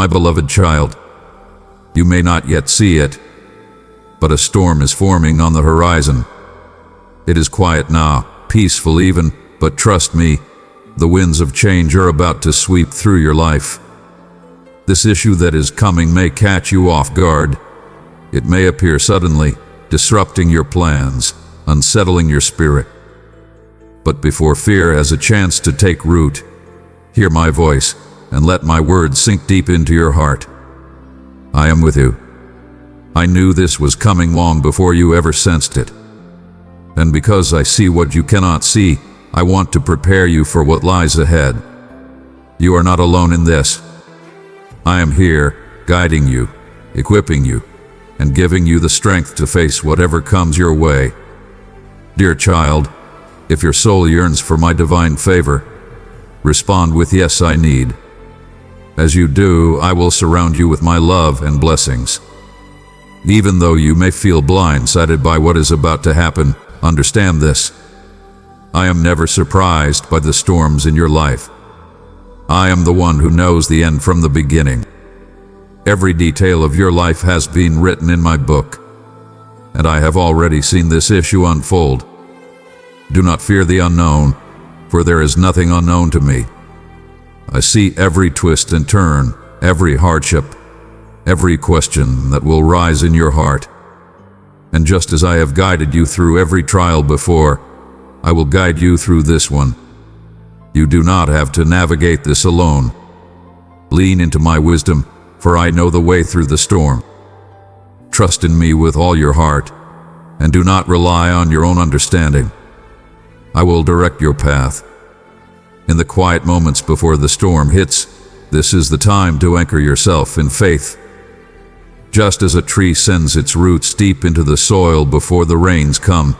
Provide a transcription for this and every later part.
My beloved child, you may not yet see it, but a storm is forming on the horizon. It is quiet now, peaceful even, but trust me, the winds of change are about to sweep through your life. This issue that is coming may catch you off guard. It may appear suddenly, disrupting your plans, unsettling your spirit. But before fear has a chance to take root, hear my voice and let my words sink deep into your heart. I am with you. I knew this was coming long before you ever sensed it. And because I see what you cannot see, I want to prepare you for what lies ahead. You are not alone in this. I am here, guiding you, equipping you, and giving you the strength to face whatever comes your way. Dear child, if your soul yearns for my divine favor, respond with yes, I need. As you do, I will surround you with my love and blessings. Even though you may feel blindsided by what is about to happen, understand this. I am never surprised by the storms in your life. I am the one who knows the end from the beginning. Every detail of your life has been written in my book, and I have already seen this issue unfold. Do not fear the unknown, for there is nothing unknown to me. I see every twist and turn, every hardship, every question that will rise in your heart. And just as I have guided you through every trial before, I will guide you through this one. You do not have to navigate this alone. Lean into my wisdom, for I know the way through the storm. Trust in me with all your heart, and do not rely on your own understanding. I will direct your path. In the quiet moments before the storm hits, this is the time to anchor yourself in faith. Just as a tree sends its roots deep into the soil before the rains come,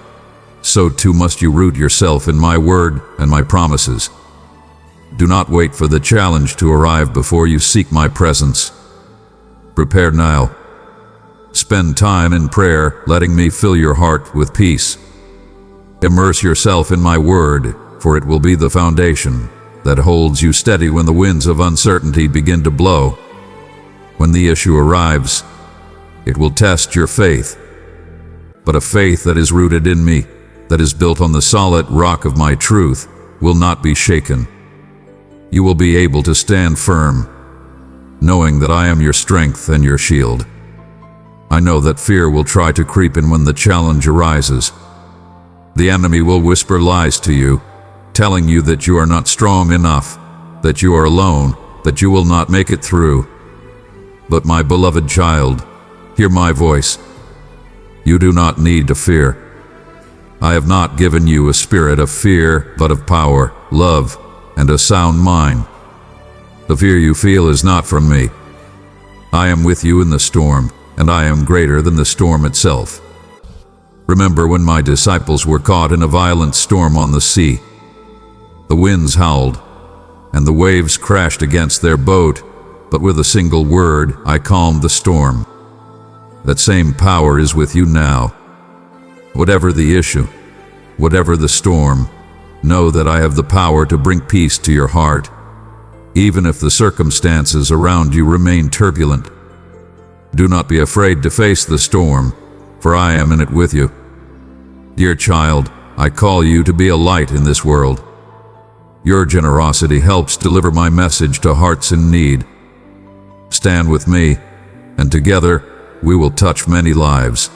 so too must you root yourself in my word and my promises. Do not wait for the challenge to arrive before you seek my presence. Prepare now. Spend time in prayer, letting me fill your heart with peace. Immerse yourself in my word, for it will be the foundation that holds you steady when the winds of uncertainty begin to blow. When the issue arrives, it will test your faith. But a faith that is rooted in me, that is built on the solid rock of my truth, will not be shaken. You will be able to stand firm, knowing that I am your strength and your shield. I know that fear will try to creep in when the challenge arises. The enemy will whisper lies to you, telling you that you are not strong enough, that you are alone, that you will not make it through. But my beloved child, hear my voice. You do not need to fear. I have not given you a spirit of fear, but of power, love, and a sound mind. The fear you feel is not from me. I am with you in the storm, and I am greater than the storm itself. Remember when my disciples were caught in a violent storm on the sea. The winds howled, and the waves crashed against their boat, but with a single word, I calmed the storm. That same power is with you now. Whatever the issue, whatever the storm, know that I have the power to bring peace to your heart, even if the circumstances around you remain turbulent. Do not be afraid to face the storm, for I am in it with you. Dear child, I call you to be a light in this world. Your generosity helps deliver my message to hearts in need. Stand with me, and together we will touch many lives.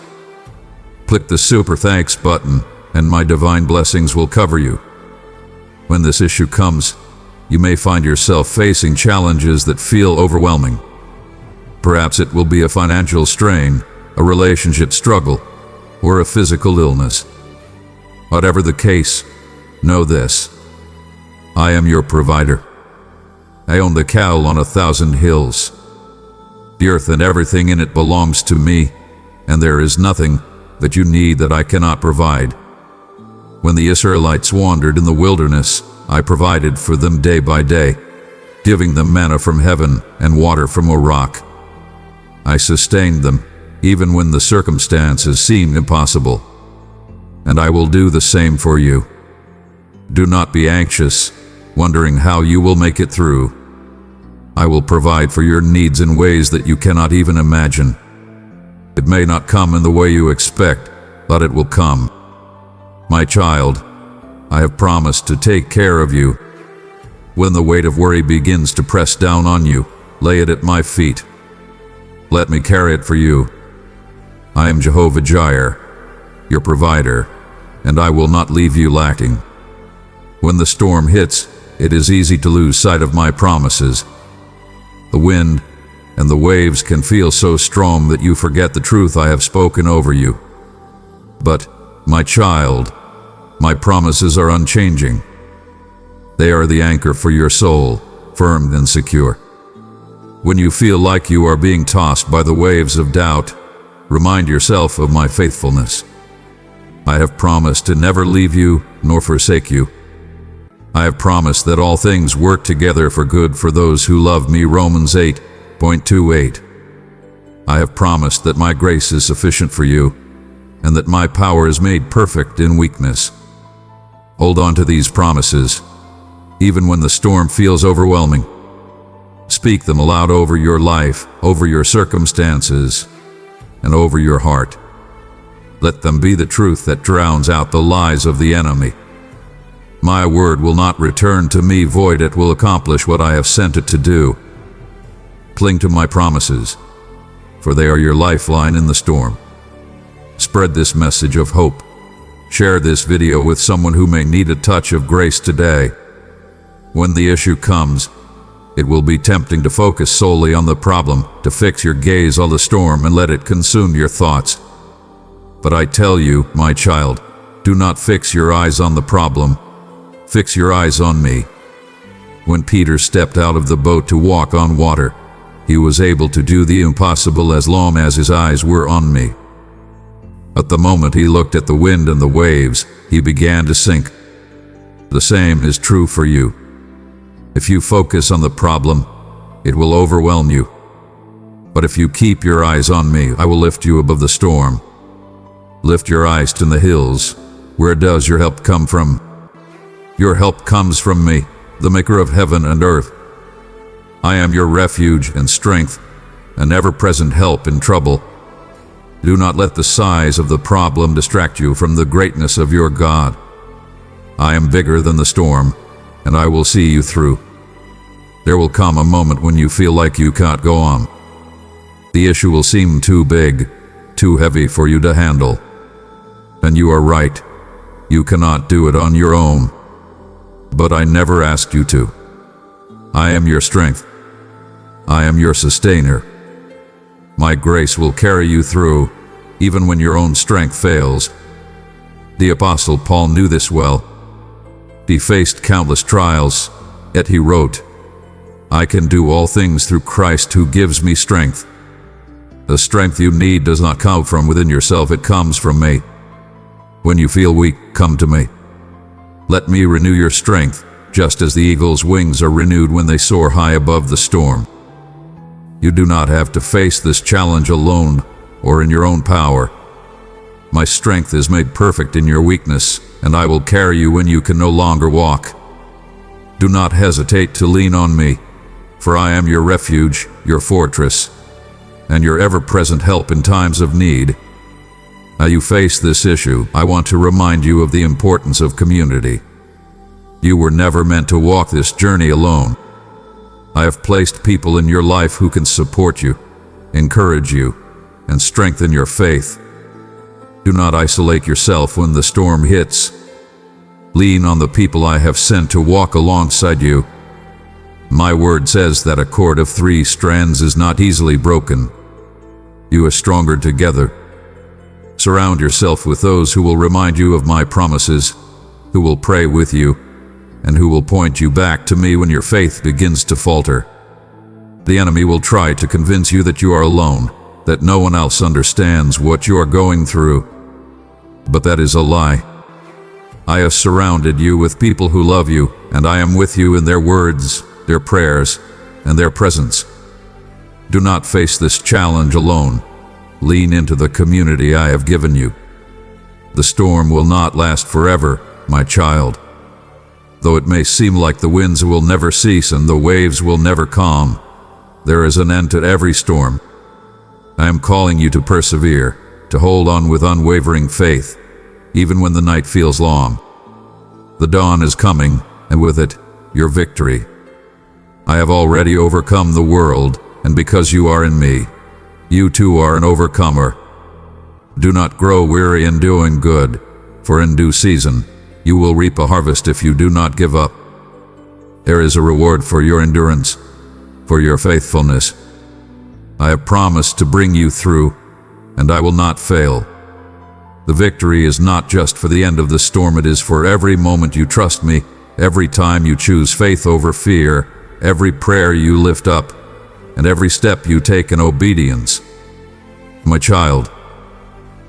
Click the super thanks button, and my divine blessings will cover you. When this issue comes, you may find yourself facing challenges that feel overwhelming. Perhaps it will be a financial strain, a relationship struggle, or a physical illness. Whatever the case, know this: I am your provider. I own the cattle on 1,000 hills. The earth and everything in it belongs to me, and there is nothing that you need that I cannot provide. When the Israelites wandered in the wilderness, I provided for them day by day, giving them manna from heaven and water from a rock. I sustained them, even when the circumstances seemed impossible. And I will do the same for you. Do not be anxious, wondering how you will make it through. I will provide for your needs in ways that you cannot even imagine. It may not come in the way you expect, but it will come. My child, I have promised to take care of you. When the weight of worry begins to press down on you, lay it at my feet. Let me carry it for you. I am Jehovah Jireh, your provider, and I will not leave you lacking. When the storm hits, it is easy to lose sight of my promises. The wind and the waves can feel so strong that you forget the truth I have spoken over you. But, my child, my promises are unchanging. They are the anchor for your soul, firm and secure. When you feel like you are being tossed by the waves of doubt, remind yourself of my faithfulness. I have promised to never leave you nor forsake you. I have promised that all things work together for good for those who love me. Romans 8:28. I have promised that my grace is sufficient for you, and that my power is made perfect in weakness. Hold on to these promises, even when the storm feels overwhelming. Speak them aloud over your life, over your circumstances, and over your heart. Let them be the truth that drowns out the lies of the enemy. My word will not return to me void. It will accomplish what I have sent it to do. Cling to my promises, for they are your lifeline in the storm. Spread this message of hope. Share this video with someone who may need a touch of grace today. When the issue comes, it will be tempting to focus solely on the problem, to fix your gaze on the storm and let it consume your thoughts. But I tell you, my child, do not fix your eyes on the problem. Fix your eyes on me. When Peter stepped out of the boat to walk on water, he was able to do the impossible as long as his eyes were on me. At the moment he looked at the wind and the waves, he began to sink. The same is true for you. If you focus on the problem, it will overwhelm you. But if you keep your eyes on me, I will lift you above the storm. Lift your eyes to the hills. Where does your help come from? Your help comes from me, the maker of heaven and earth. I am your refuge and strength, an ever-present help in trouble. Do not let the size of the problem distract you from the greatness of your God. I am bigger than the storm, and I will see you through. There will come a moment when you feel like you can't go on. The issue will seem too big, too heavy for you to handle. And you are right. You cannot do it on your own. But I never asked you to. I am your strength. I am your sustainer. My grace will carry you through, even when your own strength fails. The Apostle Paul knew this well. He faced countless trials, yet he wrote, I can do all things through Christ who gives me strength. The strength you need does not come from within yourself, it comes from me. When you feel weak, come to me. Let me renew your strength, just as the eagle's wings are renewed when they soar high above the storm. You do not have to face this challenge alone or in your own power. My strength is made perfect in your weakness, and I will carry you when you can no longer walk. Do not hesitate to lean on me, for I am your refuge, your fortress, and your ever-present help in times of need. As you face this issue, I want to remind you of the importance of community. You were never meant to walk this journey alone. I have placed people in your life who can support you, encourage you, and strengthen your faith. Do not isolate yourself when the storm hits. Lean on the people I have sent to walk alongside you. My word says that a cord of 3 strands is not easily broken. You are stronger together. Surround yourself with those who will remind you of my promises, who will pray with you, and who will point you back to me when your faith begins to falter. The enemy will try to convince you that you are alone, that no one else understands what you are going through. But that is a lie. I have surrounded you with people who love you, and I am with you in their words, their prayers, and their presence. Do not face this challenge alone. Lean into the community I have given you. The storm will not last forever, my child. Though it may seem like the winds will never cease and the waves will never calm, there is an end to every storm. I am calling you to persevere, to hold on with unwavering faith, even when the night feels long. The dawn is coming, and with it, your victory. I have already overcome the world, and because you are in me, you too are an overcomer. Do not grow weary in doing good, for in due season, you will reap a harvest if you do not give up. There is a reward for your endurance, for your faithfulness. I have promised to bring you through, and I will not fail. The victory is not just for the end of the storm, it is for every moment you trust me, every time you choose faith over fear, every prayer you lift up, and every step you take in obedience. My child,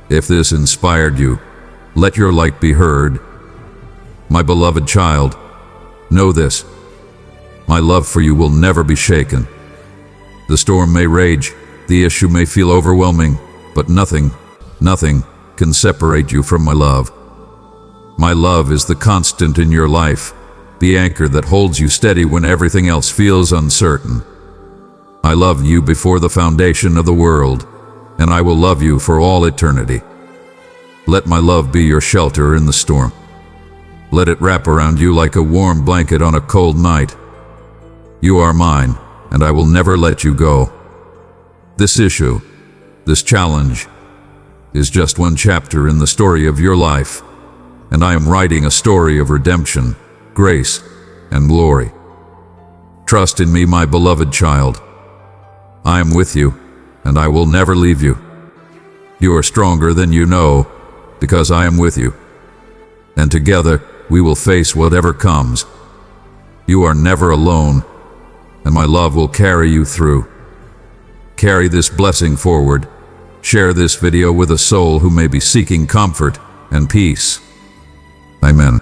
if this inspired you, let your light be heard. My beloved child, know this: my love for you will never be shaken. The storm may rage, the issue may feel overwhelming, but nothing can separate you from my love. My love is the constant in your life, the anchor that holds you steady when everything else feels uncertain. I loved you before the foundation of the world, and I will love you for all eternity. Let my love be your shelter in the storm. Let it wrap around you like a warm blanket on a cold night. You are mine, and I will never let you go. This issue, this challenge, is just one chapter in the story of your life, and I am writing a story of redemption, grace, and glory. Trust in me, my beloved child. I am with you, and I will never leave you. You are stronger than you know, because I am with you. And together, we will face whatever comes. You are never alone, and my love will carry you through. Carry this blessing forward. Share this video with a soul who may be seeking comfort and peace. Amen.